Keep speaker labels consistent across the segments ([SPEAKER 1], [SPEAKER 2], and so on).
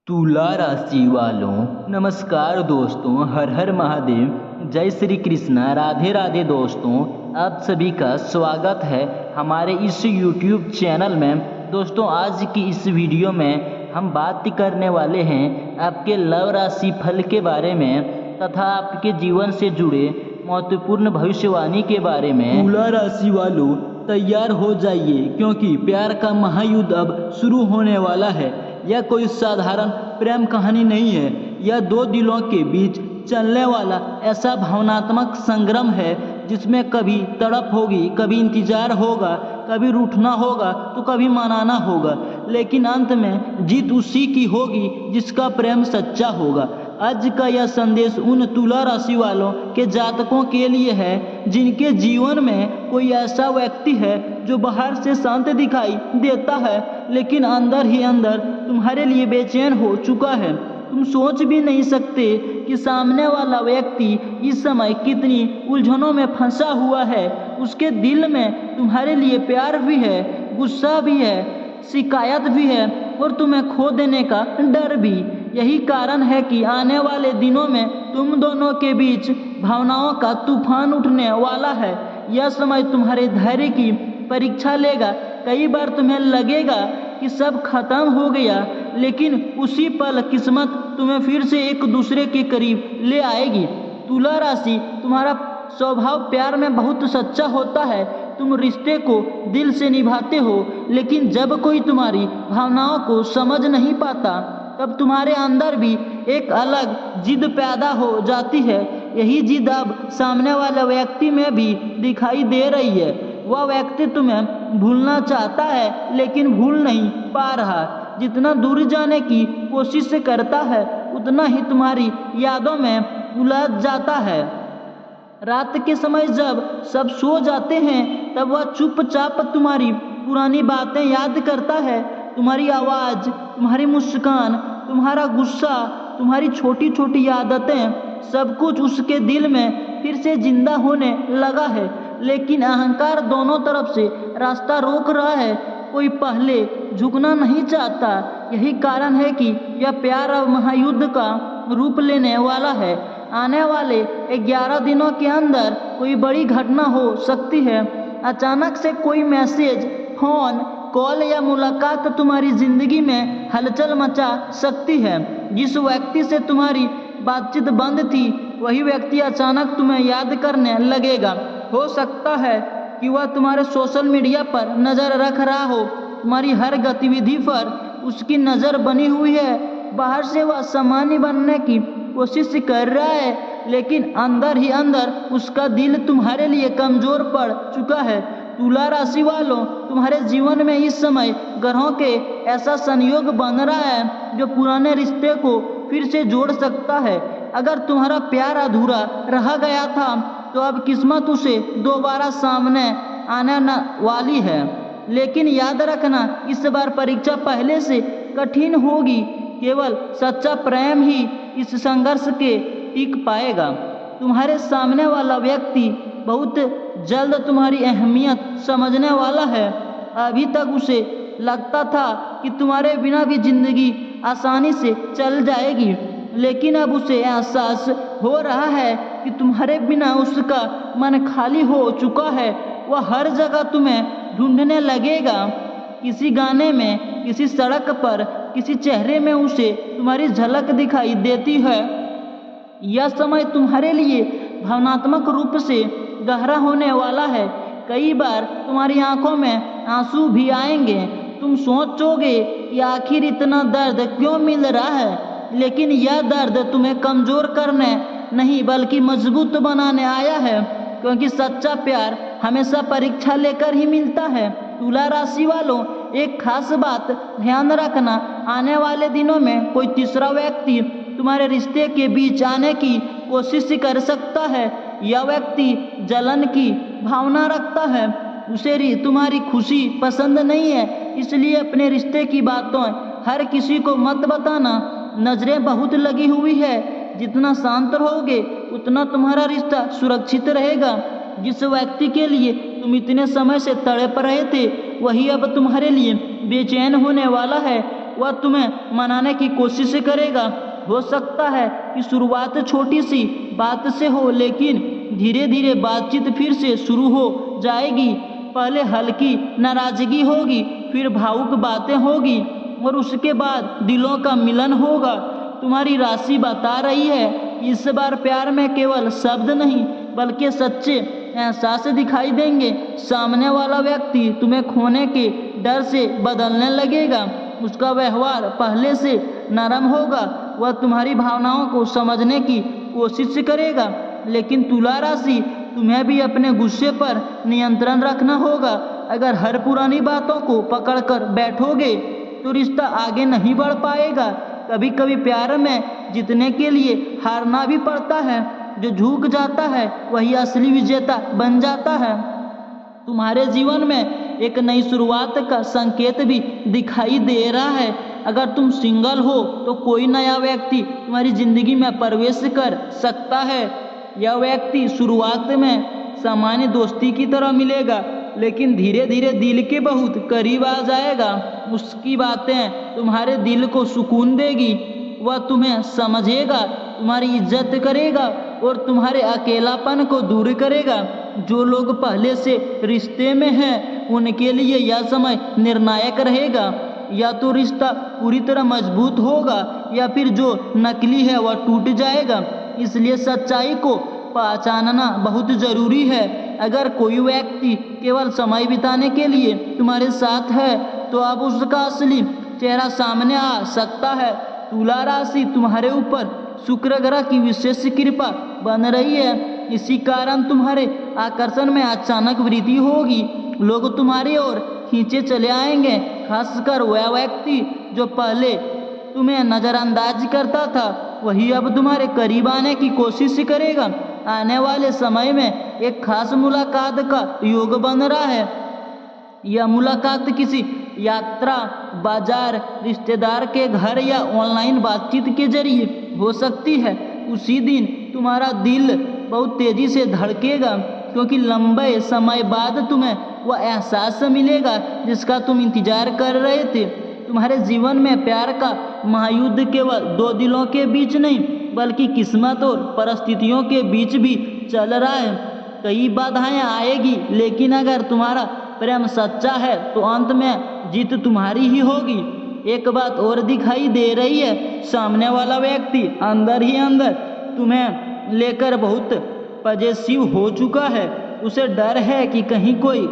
[SPEAKER 1] तुला राशि वालों नमस्कार दोस्तों, हर हर महादेव, जय श्री कृष्णा, राधे राधे। दोस्तों आप सभी का स्वागत है हमारे इस YouTube चैनल में। दोस्तों आज की इस वीडियो में हम बात करने वाले हैं आपके लव राशि फल के बारे में तथा आपके जीवन से जुड़े महत्वपूर्ण भविष्यवाणी के बारे में। तुला राशि वालों तैयार हो जाइए, क्योंकि प्यार का महायुद्ध अब शुरू होने वाला है। यह कोई साधारण प्रेम कहानी नहीं है, यह दो दिलों के बीच चलने वाला ऐसा भावनात्मक संग्राम है जिसमें कभी तड़प होगी, कभी इंतजार होगा, कभी रूठना होगा तो कभी मनाना होगा, लेकिन अंत में जीत उसी की होगी जिसका प्रेम सच्चा होगा। आज का यह संदेश उन तुला राशि वालों के जातकों के लिए है जिनके जीवन में कोई ऐसा व्यक्ति है जो बाहर से शांत दिखाई देता है, लेकिन अंदर ही अंदर तुम्हारे लिए बेचैन हो चुका है। तुम सोच भी नहीं सकते कि सामने वाला व्यक्ति इस समय कितनी उलझनों में फंसा हुआ है। उसके दिल में तुम्हारे लिए प्यार भी है, गुस्सा भी है, शिकायत भी है और तुम्हें खो देने का डर भी। यही कारण है कि आने वाले दिनों में तुम दोनों के बीच भावनाओं का तूफान उठने वाला है। यह समय तुम्हारे धैर्य की परीक्षा लेगा। कई बार तुम्हें लगेगा कि सब खत्म हो गया, लेकिन उसी पल किस्मत तुम्हें फिर से एक दूसरे के करीब ले आएगी। तुला राशि, तुम्हारा स्वभाव प्यार में बहुत सच्चा होता है। तुम रिश्ते को दिल से निभाते हो, लेकिन जब कोई तुम्हारी भावनाओं को समझ नहीं पाता तब तुम्हारे अंदर भी एक अलग जिद पैदा हो जाती है। यही जिद अब सामने वाले व्यक्ति में भी दिखाई दे रही है। वह व्यक्ति तुम्हें भूलना चाहता है लेकिन भूल नहीं पा रहा। जितना दूर जाने की कोशिश करता है उतना ही तुम्हारी यादों में उलझ जाता है। रात के समय जब सब सो जाते हैं तब वह चुपचाप तुम्हारी पुरानी बातें याद करता है। तुम्हारी आवाज़, तुम्हारी मुस्कान, तुम्हारा गुस्सा, तुम्हारी छोटी छोटी आदतें, सब कुछ उसके दिल में फिर से जिंदा होने लगा है। लेकिन अहंकार दोनों तरफ से रास्ता रोक रहा है। कोई पहले झुकना नहीं चाहता। यही कारण है कि यह प्यार अब महायुद्ध का रूप लेने वाला है। आने वाले 11 दिनों के अंदर कोई बड़ी घटना हो सकती है। अचानक से कोई मैसेज, फोन कॉल या मुलाकात तुम्हारी जिंदगी में हलचल मचा सकती है। जिस व्यक्ति से तुम्हारी बातचीत बंद थी वही व्यक्ति अचानक तुम्हें याद करने लगेगा। हो सकता है कि वह तुम्हारे सोशल मीडिया पर नज़र रख रहा हो। तुम्हारी हर गतिविधि पर उसकी नज़र बनी हुई है। बाहर से वह सामान्य बनने की कोशिश कर रहा है, लेकिन अंदर ही अंदर उसका दिल तुम्हारे लिए कमज़ोर पड़ चुका है। तुला राशि वालों, तुम्हारे जीवन में इस समय ग्रहों के ऐसा संयोग बन रहा है जो पुराने रिश्ते को फिर से जोड़ सकता है। अगर तुम्हारा प्यार अधूरा रह गया था तो अब किस्मत उसे दोबारा सामने आने वाली है। लेकिन याद रखना, इस बार परीक्षा पहले से कठिन होगी। केवल सच्चा प्रेम ही इस संघर्ष के टिक पाएगा। तुम्हारे सामने वाला व्यक्ति बहुत जल्द तुम्हारी अहमियत समझने वाला है। अभी तक उसे लगता था कि तुम्हारे बिना भी जिंदगी आसानी से चल जाएगी, लेकिन अब उसे एहसास हो रहा है कि तुम्हारे बिना उसका मन खाली हो चुका है। वह हर जगह तुम्हें ढूंढने लगेगा। किसी गाने में, किसी सड़क पर, किसी चेहरे में उसे तुम्हारी झलक दिखाई देती है। यह समय तुम्हारे लिए भावनात्मक रूप से गहरा होने वाला है। कई बार तुम्हारी आंखों में आंसू भी आएंगे। तुम सोचोगे कि आखिर इतना दर्द क्यों मिल रहा है, लेकिन यह दर्द तुम्हें कमज़ोर करने नहीं बल्कि मजबूत बनाने आया है, क्योंकि सच्चा प्यार हमेशा परीक्षा लेकर ही मिलता है। तुला राशि वालों, एक खास बात ध्यान रखना, आने वाले दिनों में कोई तीसरा व्यक्ति तुम्हारे रिश्ते के बीच आने की कोशिश कर सकता है। यह व्यक्ति जलन की भावना रखता है, उसे तुम्हारी खुशी पसंद नहीं है, इसलिए अपने रिश्ते की बातों हर किसी को मत बताना। नजरें बहुत लगी हुई है। जितना शांत रहोगे उतना तुम्हारा रिश्ता सुरक्षित रहेगा। जिस व्यक्ति के लिए तुम इतने समय से तड़प रहे थे वही अब तुम्हारे लिए बेचैन होने वाला है। वह तुम्हें मनाने की कोशिश करेगा। हो सकता है कि शुरुआत छोटी सी बात से हो, लेकिन धीरे धीरे बातचीत फिर से शुरू हो जाएगी। पहले हल्की नाराजगी होगी, फिर भावुक बातें होगी और उसके बाद दिलों का मिलन होगा। तुम्हारी राशि बता रही है इस बार प्यार में केवल शब्द नहीं बल्कि सच्चे एहसास दिखाई देंगे। सामने वाला व्यक्ति तुम्हें खोने के डर से बदलने लगेगा। उसका व्यवहार पहले से नरम होगा, वह तुम्हारी भावनाओं को समझने की कोशिश करेगा। लेकिन तुला राशि, तुम्हें भी अपने गुस्से पर नियंत्रण रखना होगा। अगर हर पुरानी बातों को पकड़कर बैठोगे तो रिश्ता आगे नहीं बढ़ पाएगा। कभी कभी प्यार में जीतने के लिए हारना भी पड़ता है। जो झुक जाता है वही असली विजेता बन जाता है। तुम्हारे जीवन में एक नई शुरुआत का संकेत भी दिखाई दे रहा है। अगर तुम सिंगल हो तो कोई नया व्यक्ति तुम्हारी जिंदगी में प्रवेश कर सकता है। यह व्यक्ति शुरुआत में सामान्य दोस्ती की तरह मिलेगा, लेकिन धीरे धीरे दिल के बहुत करीब आ जाएगा। उसकी बातें तुम्हारे दिल को सुकून देगी। वह तुम्हें समझेगा, तुम्हारी इज्जत करेगा और तुम्हारे अकेलापन को दूर करेगा। जो लोग पहले से रिश्ते में हैं उनके लिए यह समय निर्णायक रहेगा। या तो रिश्ता पूरी तरह मजबूत होगा या फिर जो नकली है वह टूट जाएगा। इसलिए सच्चाई को पहचानना बहुत ज़रूरी है। अगर कोई व्यक्ति केवल समय बिताने के लिए तुम्हारे साथ है तो अब उसका असली चेहरा सामने आ सकता है। तुला राशि, तुम्हारे ऊपर शुक्र ग्रह की विशेष कृपा बन रही है। इसी कारण तुम्हारे आकर्षण में अचानक वृद्धि होगी। लोग तुम्हारी ओर खींचे चले आएंगे, खासकर वह व्यक्ति जो पहले तुम्हें नज़रअंदाज करता था वही अब तुम्हारे करीब आने की कोशिश करेगा। आने वाले समय में एक खास मुलाकात का योग बन रहा है। यह मुलाकात किसी यात्रा, बाजार, रिश्तेदार के घर या ऑनलाइन बातचीत के जरिए हो सकती है। उसी दिन तुम्हारा दिल बहुत तेजी से धड़केगा, क्योंकि लंबे समय बाद तुम्हें वह एहसास मिलेगा जिसका तुम इंतजार कर रहे थे। तुम्हारे जीवन में प्यार का महायुद्ध केवल दो दिलों के बीच नहीं बल्कि किस्मत और परिस्थितियों के बीच भी चल रहा है। कई बाधाएं आएगी, लेकिन अगर तुम्हारा प्रेम सच्चा है तो अंत में जीत तुम्हारी ही होगी। एक बात और दिखाई दे रही है, सामने वाला व्यक्ति अंदर ही अंदर तुम्हें लेकर बहुत पजेसिव हो चुका है। उसे डर है कि कहीं कोई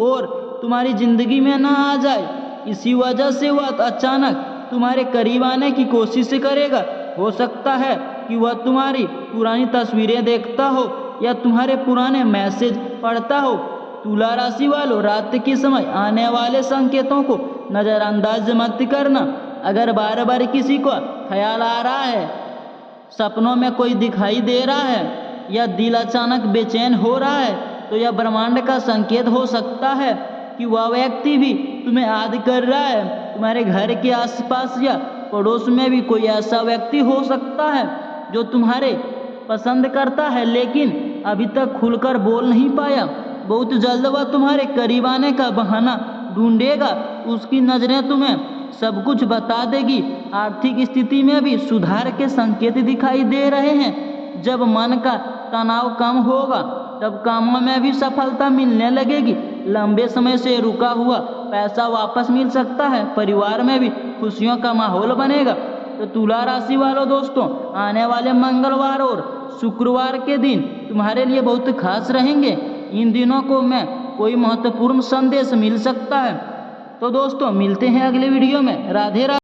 [SPEAKER 1] और तुम्हारी जिंदगी में ना आ जाए। इसी वजह से वह अचानक तुम्हारे करीब आने की कोशिश करेगा। हो सकता है कि वह तुम्हारी पुरानी तस्वीरें देखता हो या तुम्हारे पुराने मैसेज पढ़ता हो। तुला राशि वालों, रात के समय आने वाले संकेतों को नज़रअंदाज मत करना। अगर बार बार किसी को ख्याल आ रहा है, सपनों में कोई दिखाई दे रहा है या दिल अचानक बेचैन हो रहा है, तो यह ब्रह्मांड का संकेत हो सकता है कि वह व्यक्ति भी तुम्हें याद कर रहा है। तुम्हारे घर के आसपास या पड़ोस में भी कोई ऐसा व्यक्ति हो सकता है जो तुम्हारे पसंद करता है, लेकिन अभी तक खुलकर बोल नहीं पाया। बहुत जल्द वह तुम्हारे करीब आने का बहाना ढूंढेगा। उसकी नज़रें तुम्हें सब कुछ बता देगी। आर्थिक स्थिति में भी सुधार के संकेत दिखाई दे रहे हैं। जब मन का तनाव कम होगा तब कामों में भी सफलता मिलने लगेगी। लंबे समय से रुका हुआ पैसा वापस मिल सकता है। परिवार में भी खुशियों का माहौल बनेगा। तो तुला राशि वालों दोस्तों, आने वाले मंगलवार और शुक्रवार के दिन तुम्हारे लिए बहुत खास रहेंगे। इन दिनों को में कोई महत्वपूर्ण संदेश मिल सकता है। तो दोस्तों, मिलते हैं अगले वीडियो में। राधे राधे।